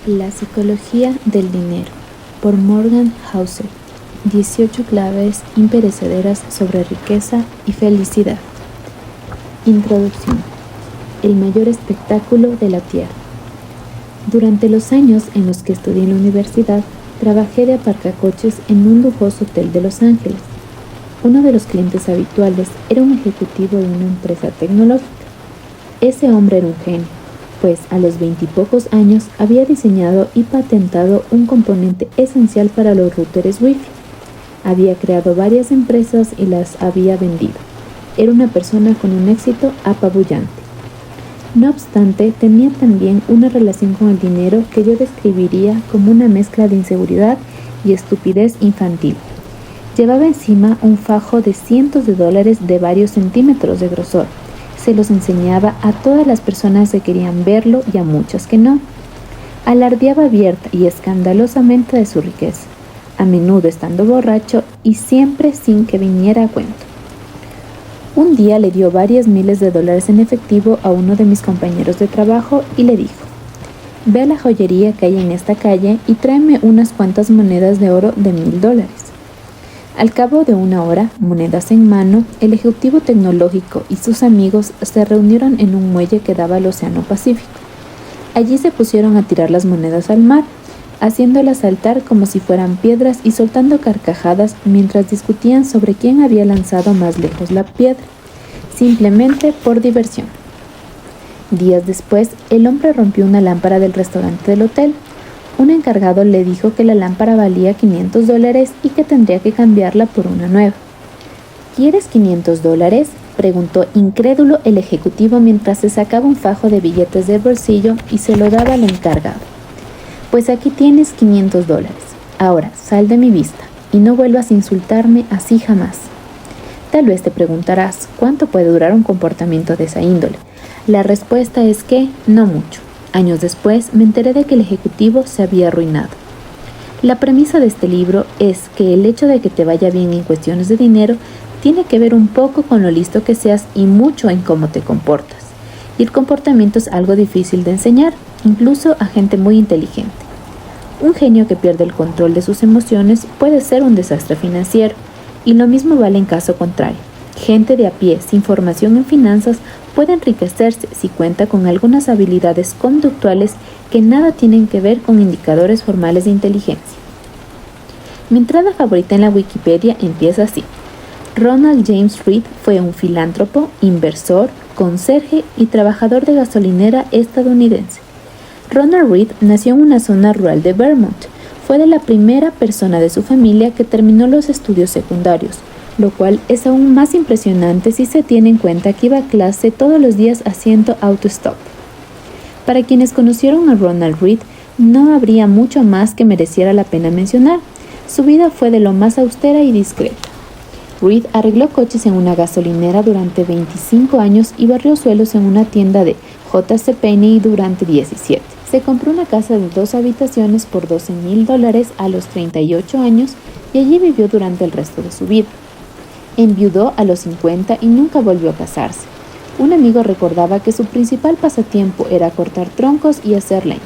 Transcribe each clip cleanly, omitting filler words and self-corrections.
La psicología del dinero, por Morgan Housel. 18 claves imperecederas sobre riqueza y felicidad. Introducción. El mayor espectáculo de la Tierra. Durante los años en los que estudié en la universidad, trabajé de aparcacoches en un lujoso hotel de Los Ángeles. Uno de los clientes habituales era un ejecutivo de una empresa tecnológica. Ese hombre era un genio, pues a los 20 y pocos años había diseñado y patentado un componente esencial para los routers Wi-Fi. Había creado varias empresas y las había vendido. Era una persona con un éxito apabullante. No obstante, tenía también una relación con el dinero que yo describiría como una mezcla de inseguridad y estupidez infantil. Llevaba encima un fajo de cientos de dólares de varios centímetros de grosor. Se los enseñaba a todas las personas que querían verlo y a muchas que no. Alardeaba abierta y escandalosamente de su riqueza, a menudo estando borracho y siempre sin que viniera a cuento. Un día le dio varios miles de dólares en efectivo a uno de mis compañeros de trabajo y le dijo: «Ve a la joyería que hay en esta calle y tráeme unas cuantas monedas de oro de $1,000». Al cabo de una hora, monedas en mano, el ejecutivo tecnológico y sus amigos se reunieron en un muelle que daba al Océano Pacífico. Allí se pusieron a tirar las monedas al mar, haciéndolas saltar como si fueran piedras y soltando carcajadas mientras discutían sobre quién había lanzado más lejos la piedra, simplemente por diversión. Días después, el hombre rompió una lámpara del restaurante del hotel. Un encargado le dijo que la lámpara valía $500 y que tendría que cambiarla por una nueva. «¿Quieres $500?», preguntó incrédulo el ejecutivo mientras se sacaba un fajo de billetes del bolsillo y se lo daba al encargado. «Pues aquí tienes $500. Ahora sal de mi vista y no vuelvas a insultarme así jamás». Tal vez te preguntarás, ¿cuánto puede durar un comportamiento de esa índole? La respuesta es que no mucho. Años después me enteré de que el ejecutivo se había arruinado. La premisa de este libro es que el hecho de que te vaya bien en cuestiones de dinero tiene que ver un poco con lo listo que seas y mucho en cómo te comportas. Y el comportamiento es algo difícil de enseñar, incluso a gente muy inteligente. Un genio que pierde el control de sus emociones puede ser un desastre financiero, y lo mismo vale en caso contrario. Gente de a pie, sin formación en finanzas, puede enriquecerse si cuenta con algunas habilidades conductuales que nada tienen que ver con indicadores formales de inteligencia. Mi entrada favorita en la Wikipedia empieza así. Ronald James Read fue un filántropo, inversor, conserje y trabajador de gasolinera estadounidense. Ronald Read nació en una zona rural de Vermont. Fue de la primera persona de su familia que terminó los estudios secundarios, lo cual es aún más impresionante si se tiene en cuenta que iba a clase todos los días haciendo autostop. Para quienes conocieron a Ronald Read, no habría mucho más que mereciera la pena mencionar. Su vida fue de lo más austera y discreta. Read arregló coches en una gasolinera durante 25 años y barrió suelos en una tienda de J.C. Penney durante 17. Se compró una casa de 2 habitaciones por $12,000 a los 38 años y allí vivió durante el resto de su vida. Enviudó a los 50 y nunca volvió a casarse. Un amigo recordaba que su principal pasatiempo era cortar troncos y hacer leña.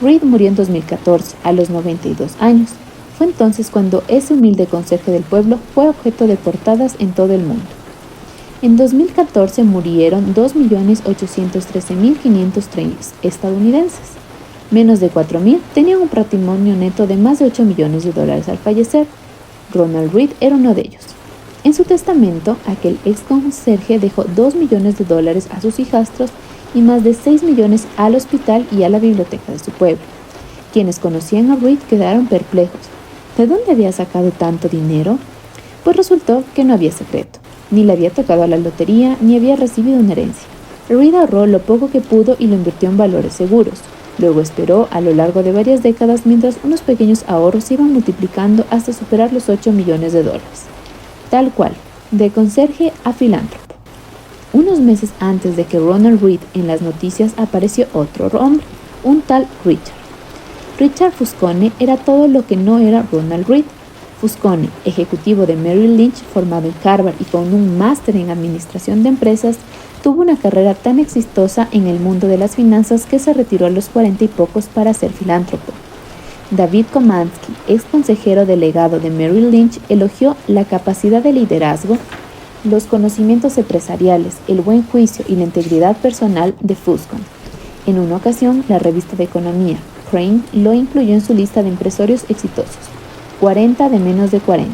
Read murió en 2014, a los 92 años. Fue entonces cuando ese humilde conserje del pueblo fue objeto de portadas en todo el mundo. En 2014 murieron 2.813.503 estadounidenses. Menos de 4.000 tenían un patrimonio neto de más de $8 millones al fallecer. Ronald Read era uno de ellos. En su testamento, aquel ex conserje dejó $2 millones a sus hijastros y más de 6 millones al hospital y a la biblioteca de su pueblo. Quienes conocían a Read quedaron perplejos. ¿De dónde había sacado tanto dinero? Pues resultó que no había secreto. Ni le había tocado a la lotería, ni había recibido una herencia. Read ahorró lo poco que pudo y lo invirtió en valores seguros. Luego esperó a lo largo de varias décadas mientras unos pequeños ahorros se iban multiplicando hasta superar los $8 millones. Tal cual, de conserje a filántropo. Unos meses antes de que Ronald Read en las noticias apareció otro hombre, un tal Richard. Richard Fuscone era todo lo que no era Ronald Read. Fuscone, ejecutivo de Merrill Lynch formado en Harvard y con un máster en administración de empresas, tuvo una carrera tan exitosa en el mundo de las finanzas que se retiró a los 40 y pocos para ser filántropo. David Komansky, ex consejero delegado de Merrill Lynch, elogió la capacidad de liderazgo, los conocimientos empresariales, el buen juicio y la integridad personal de Fuscon. En una ocasión, la revista de economía, Crane, lo incluyó en su lista de empresarios exitosos, 40 de menos de 40.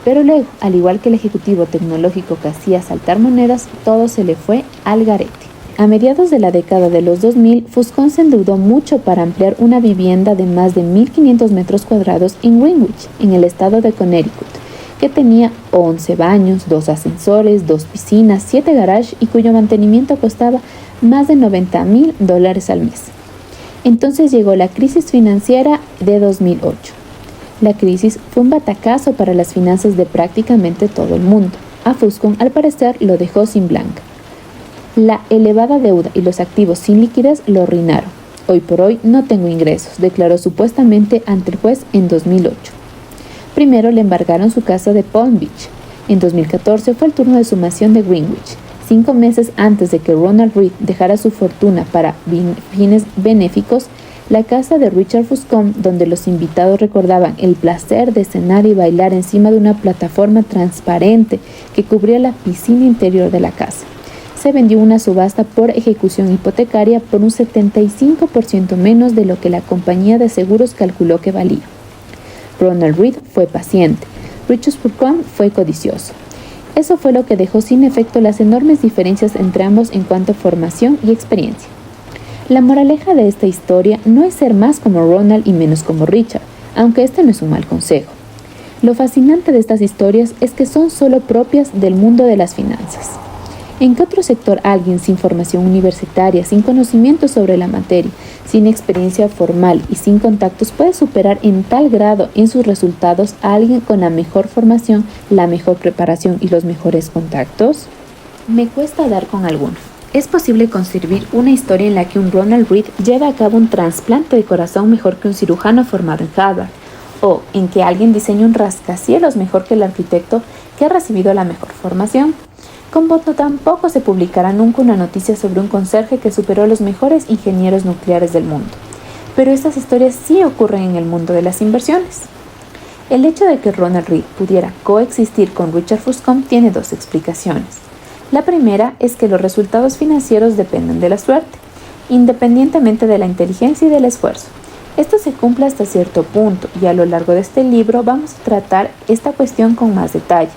Pero luego, al igual que el ejecutivo tecnológico que hacía saltar monedas, todo se le fue al garete. A mediados de la década de los 2000, Fuscon se endeudó mucho para ampliar una vivienda de más de 1.500 metros cuadrados en Greenwich, en el estado de Connecticut, que tenía 11 baños, 2 ascensores, 2 piscinas, 7 garages y cuyo mantenimiento costaba más de $90,000 al mes. Entonces llegó la crisis financiera de 2008. La crisis fue un batacazo para las finanzas de prácticamente todo el mundo. A Fuscon, al parecer, lo dejó sin blanca. La elevada deuda y los activos sin liquidez lo arruinaron. Hoy por hoy no tengo ingresos, declaró supuestamente ante el juez en 2008. Primero le embargaron su casa de Palm Beach. En 2014 fue el turno de sumación de Greenwich. 5 meses antes de que Ronald Read dejara su fortuna para fines benéficos, la casa de Richard Fuscon, donde los invitados recordaban el placer de cenar y bailar encima de una plataforma transparente que cubría la piscina interior de la casa, se vendió una subasta por ejecución hipotecaria por un 75% menos de lo que la compañía de seguros calculó que valía. Ronald Read fue paciente, Richard Fuscon fue codicioso. Eso fue lo que dejó sin efecto las enormes diferencias entre ambos en cuanto a formación y experiencia. La moraleja de esta historia no es ser más como Ronald y menos como Richard, aunque este no es un mal consejo. Lo fascinante de estas historias es que son solo propias del mundo de las finanzas. ¿En qué otro sector alguien sin formación universitaria, sin conocimiento sobre la materia, sin experiencia formal y sin contactos puede superar en tal grado en sus resultados a alguien con la mejor formación, la mejor preparación y los mejores contactos? Me cuesta dar con alguno. ¿Es posible concebir una historia en la que un Ronald Read lleve a cabo un trasplante de corazón mejor que un cirujano formado en Harvard? ¿O en que alguien diseñe un rascacielos mejor que el arquitecto que ha recibido la mejor formación? Como tampoco se publicará nunca una noticia sobre un conserje que superó a los mejores ingenieros nucleares del mundo. Pero estas historias sí ocurren en el mundo de las inversiones. El hecho de que Ronald Read pudiera coexistir con Richard Fuscon tiene 2 explicaciones. La primera es que los resultados financieros dependen de la suerte, independientemente de la inteligencia y del esfuerzo. Esto se cumple hasta cierto punto y a lo largo de este libro vamos a tratar esta cuestión con más detalle.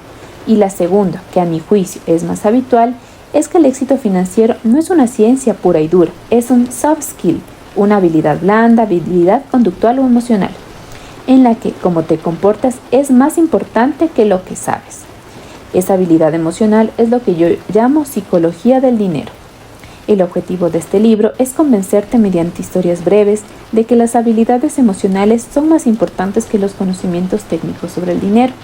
Y la segunda, que a mi juicio es más habitual, es que el éxito financiero no es una ciencia pura y dura, es un soft skill, una habilidad blanda, habilidad conductual o emocional, en la que cómo te comportas es más importante que lo que sabes. Esa habilidad emocional es lo que yo llamo psicología del dinero. El objetivo de este libro es convencerte mediante historias breves de que las habilidades emocionales son más importantes que los conocimientos técnicos sobre el dinero.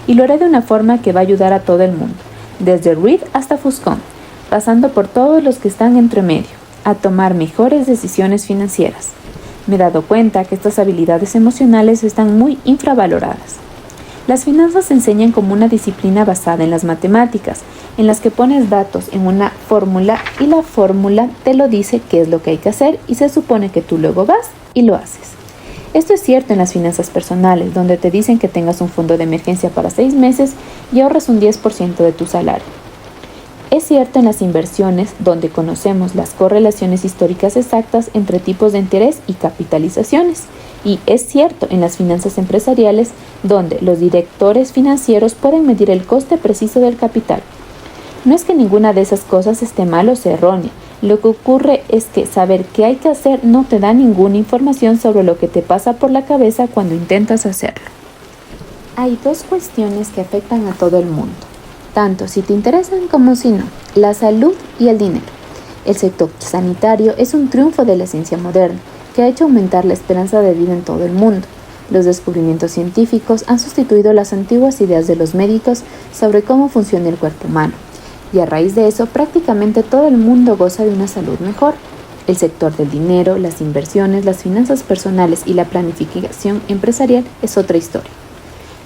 Y lo haré de una forma que va a ayudar a todo el mundo, desde Read hasta Fuscon, pasando por todos los que están entre medio, a tomar mejores decisiones financieras. Me he dado cuenta que estas habilidades emocionales están muy infravaloradas. Las finanzas se enseñan como una disciplina basada en las matemáticas, en las que pones datos en una fórmula y la fórmula te lo dice qué es lo que hay que hacer y se supone que tú luego vas y lo haces. Esto es cierto en las finanzas personales, donde te dicen que tengas un fondo de emergencia para 6 meses y ahorras un 10% de tu salario. Es cierto en las inversiones, donde conocemos las correlaciones históricas exactas entre tipos de interés y capitalizaciones. Y es cierto en las finanzas empresariales, donde los directores financieros pueden medir el coste preciso del capital. No es que ninguna de esas cosas esté mal o sea errónea. Lo que ocurre es que saber qué hay que hacer no te da ninguna información sobre lo que te pasa por la cabeza cuando intentas hacerlo. Hay 2 cuestiones que afectan a todo el mundo, tanto si te interesan como si no: la salud y el dinero. El sector sanitario es un triunfo de la ciencia moderna, que ha hecho aumentar la esperanza de vida en todo el mundo. Los descubrimientos científicos han sustituido las antiguas ideas de los médicos sobre cómo funciona el cuerpo humano. Y a raíz de eso, prácticamente todo el mundo goza de una salud mejor. El sector del dinero, las inversiones, las finanzas personales y la planificación empresarial es otra historia.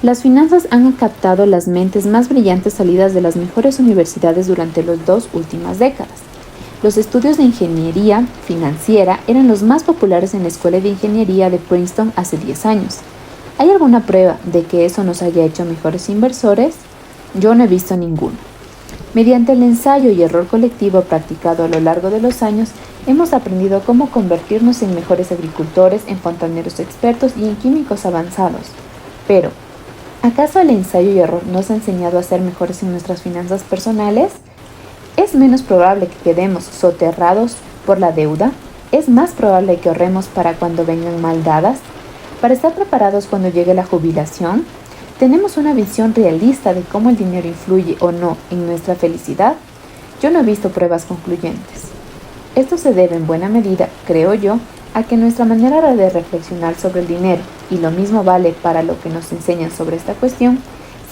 Las finanzas han captado las mentes más brillantes salidas de las mejores universidades durante las 2 últimas décadas. Los estudios de ingeniería financiera eran los más populares en la Escuela de Ingeniería de Princeton hace 10 años. ¿Hay alguna prueba de que eso nos haya hecho mejores inversores? Yo no he visto ninguno. Mediante el ensayo y error colectivo practicado a lo largo de los años, hemos aprendido cómo convertirnos en mejores agricultores, en fontaneros expertos y en químicos avanzados. Pero, ¿acaso el ensayo y error nos ha enseñado a ser mejores en nuestras finanzas personales? ¿Es menos probable que quedemos soterrados por la deuda? ¿Es más probable que ahorremos para cuando vengan mal dadas? ¿Para estar preparados cuando llegue la jubilación? ¿Tenemos una visión realista de cómo el dinero influye o no en nuestra felicidad? Yo no he visto pruebas concluyentes. Esto se debe en buena medida, creo yo, a que nuestra manera de reflexionar sobre el dinero, y lo mismo vale para lo que nos enseñan sobre esta cuestión,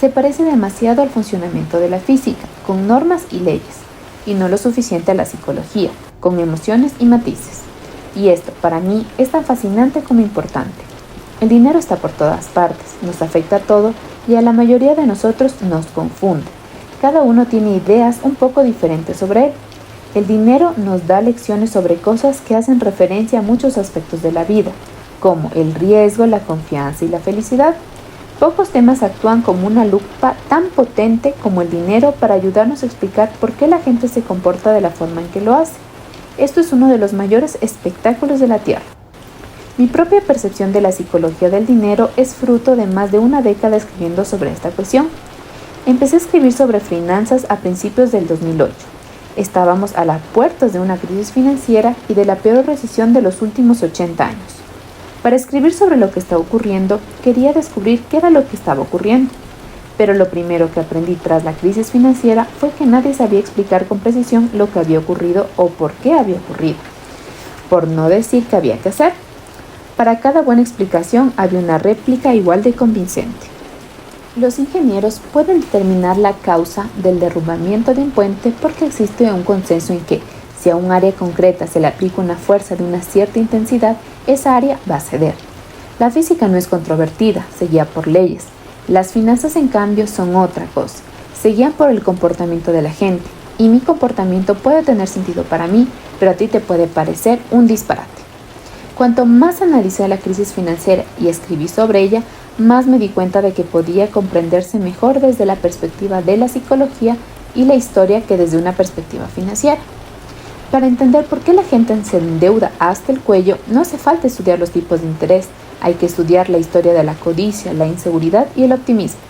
se parece demasiado al funcionamiento de la física, con normas y leyes, y no lo suficiente a la psicología, con emociones y matices. Y esto, para mí, es tan fascinante como importante. El dinero está por todas partes, nos afecta a todo y a la mayoría de nosotros nos confunde. Cada uno tiene ideas un poco diferentes sobre él. El dinero nos da lecciones sobre cosas que hacen referencia a muchos aspectos de la vida, como el riesgo, la confianza y la felicidad. Pocos temas actúan como una lupa tan potente como el dinero para ayudarnos a explicar por qué la gente se comporta de la forma en que lo hace. Esto es uno de los mayores espectáculos de la Tierra. Mi propia percepción de la psicología del dinero es fruto de más de una década escribiendo sobre esta cuestión. Empecé a escribir sobre finanzas a principios del 2008. Estábamos a las puertas de una crisis financiera y de la peor recesión de los últimos 80 años. Para escribir sobre lo que estaba ocurriendo, quería descubrir qué era lo que estaba ocurriendo. Pero lo primero que aprendí tras la crisis financiera fue que nadie sabía explicar con precisión lo que había ocurrido o por qué había ocurrido. Por no decir qué había que hacer. Para cada buena explicación había una réplica igual de convincente. Los ingenieros pueden determinar la causa del derrumbamiento de un puente porque existe un consenso en que, si a un área concreta se le aplica una fuerza de una cierta intensidad, esa área va a ceder. La física no es controvertida, se guía por leyes. Las finanzas, en cambio, son otra cosa. Se guían por el comportamiento de la gente, y mi comportamiento puede tener sentido para mí, pero a ti te puede parecer un disparate. Cuanto más analicé la crisis financiera y escribí sobre ella, más me di cuenta de que podía comprenderse mejor desde la perspectiva de la psicología y la historia que desde una perspectiva financiera. Para entender por qué la gente se endeuda hasta el cuello, no hace falta estudiar los tipos de interés, hay que estudiar la historia de la codicia, la inseguridad y el optimismo.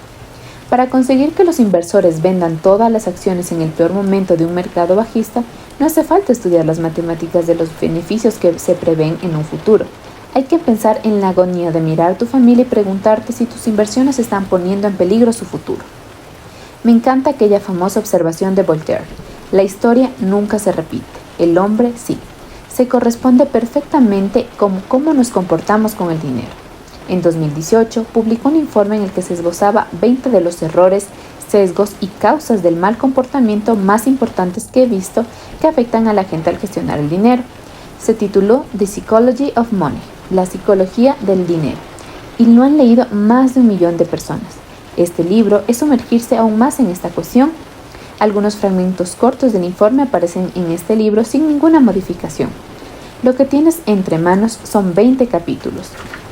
Para conseguir que los inversores vendan todas las acciones en el peor momento de un mercado bajista, no hace falta estudiar las matemáticas de los beneficios que se prevén en un futuro. Hay que pensar en la agonía de mirar a tu familia y preguntarte si tus inversiones están poniendo en peligro su futuro. Me encanta aquella famosa observación de Voltaire. La historia nunca se repite, el hombre sí. Se corresponde perfectamente con cómo nos comportamos con el dinero. En 2018 publicó un informe en el que se esbozaba 20 de los errores, sesgos y causas del mal comportamiento más importantes que he visto que afectan a la gente al gestionar el dinero. Se tituló The Psychology of Money, la psicología del dinero, y lo han leído más de 1 millón de personas. Este libro es sumergirse aún más en esta cuestión. Algunos fragmentos cortos del informe aparecen en este libro sin ninguna modificación. Lo que tienes entre manos son 20 capítulos,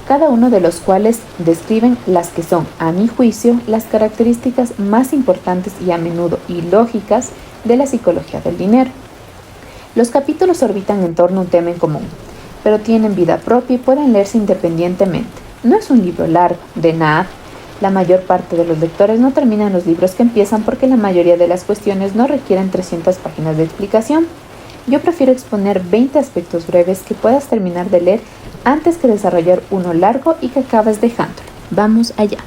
cada uno de los cuales describen las que son, a mi juicio, las características más importantes y a menudo ilógicas de la psicología del dinero. Los capítulos orbitan en torno a un tema en común, pero tienen vida propia y pueden leerse independientemente. No es un libro largo, de nada. La mayor parte de los lectores no terminan los libros que empiezan porque la mayoría de las cuestiones no requieren 300 páginas de explicación. Yo prefiero exponer 20 aspectos breves que puedas terminar de leer antes que desarrollar uno largo y que acabes dejándolo. Vamos allá.